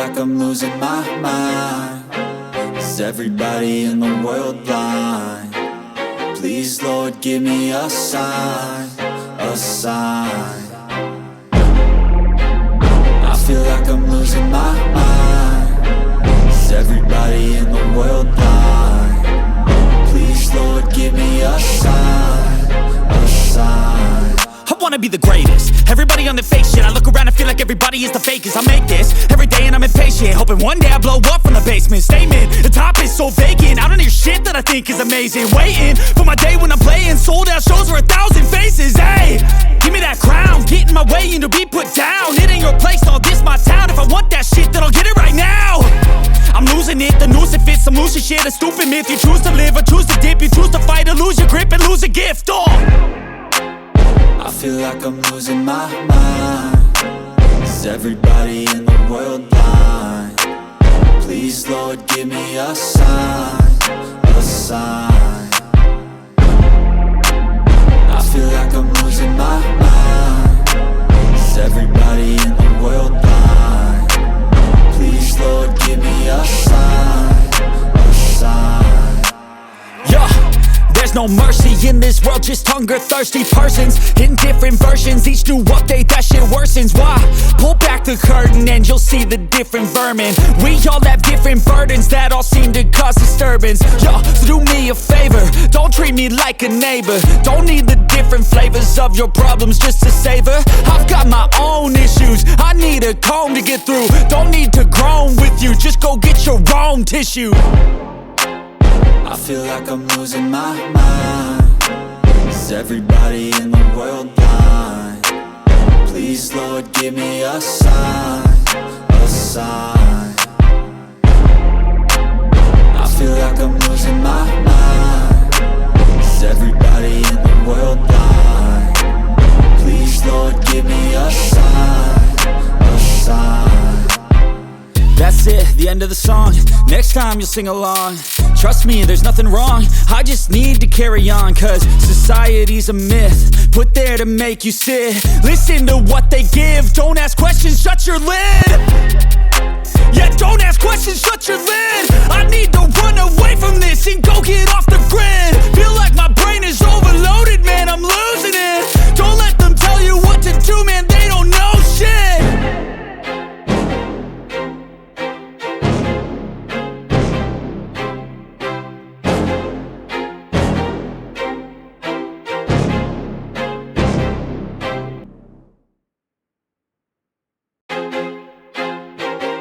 like I'm losing my mind. Is everybody in the world blind? Please, Lord, give me a sign, a sign. I feel like I'm losing my mind. Is everybody in the world blind? Please, Lord, give me a sign, a sign. I wanna be the greatest. Everybody on the fake shit. I look around and feel like everybody is the fakest. I make this every day and I'm impatient, hoping one day I blow up from the basement. Statement, the top is so vacant. I don't hear shit that I think is amazing. Waiting for my day when I'm playing sold out shows for 1,000 faces. Hey, give me that crown, get in my way and to be put down. It ain't your place, all this my town. If I want that shit, then I'll get it right now. I'm losing it, the noose it fits. I'm losing shit, a stupid myth. You choose to live or choose to dip. You choose to fight or lose your grip and lose a gift. I feel like I'm losing my mind. Is everybody in the world blind? Please, Lord, give me a sign, a sign. I feel like I'm losing my mind. Is everybody in the world blind? Please, Lord, give me a sign, a sign. Yeah. There's no mercy in this world, just hunger-thirsty persons in different versions. Each new update, that shit worsens. Why? Pull back the curtain and you'll see the different vermin. We all have different burdens that all seem to cause disturbance. Yo, so do me a favor, don't treat me like a neighbor. Don't need the different flavors of your problems just to savor. I've got my own issues, I need a comb to get through. Don't need to groan with you, just go get your own tissue. I feel like I'm losing my mind. Is everybody in the world blind? Please, Lord, give me a sign, a sign. I feel like I'm losing my mind. Is everybody in the world blind? Please, Lord, give me a sign, a sign. That's it, the end of the song. Next time you'll sing along. Trust me, there's nothing wrong. I just need to carry on, cause society's a myth put there to make you sit. Listen to what they give. Don't ask questions, shut your lid. Yeah, don't ask questions, shut your lid. I need to run away from this and go get off the grid. Feel like my brain is overloaded, man, I'm losing it. Don't let them tell you what to do, man, they don't know shit.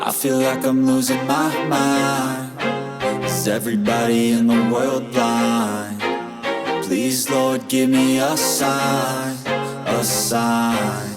I feel like I'm losing my mind. Is everybody in the world blind? Please, Lord, give me a sign, a sign.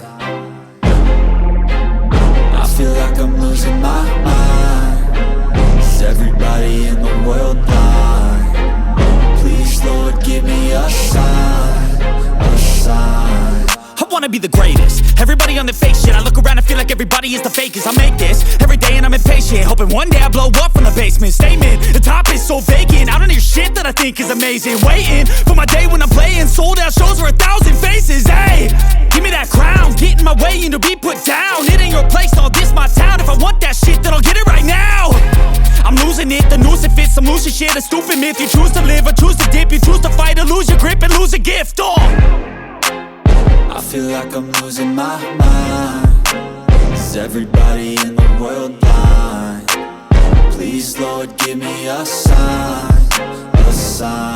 I feel like I'm losing my mind. Is everybody in the world blind? Please, Lord, give me a sign, a sign. I wanna be the greatest. Everybody on the fake shit. I look around and feel like everybody is the fakest. I make this every day and I'm impatient, hoping one day I blow up from the basement. Statement, the top is so vacant. I don't hear shit that I think is amazing. Waiting for my day when I'm playing sold out shows for 1,000 faces. Hey, give me that crown, get in my way and to be put down. It ain't your place, all this my town. If I want that shit, then I'll get it right now. I'm losing it, the noose it fits. I'm losing shit, a stupid myth. You choose to live or choose to dip. You choose to fight or lose your grip and lose a gift. I feel like I'm losing my mind. Is everybody in the world blind? Please, Lord, give me a sign, a sign.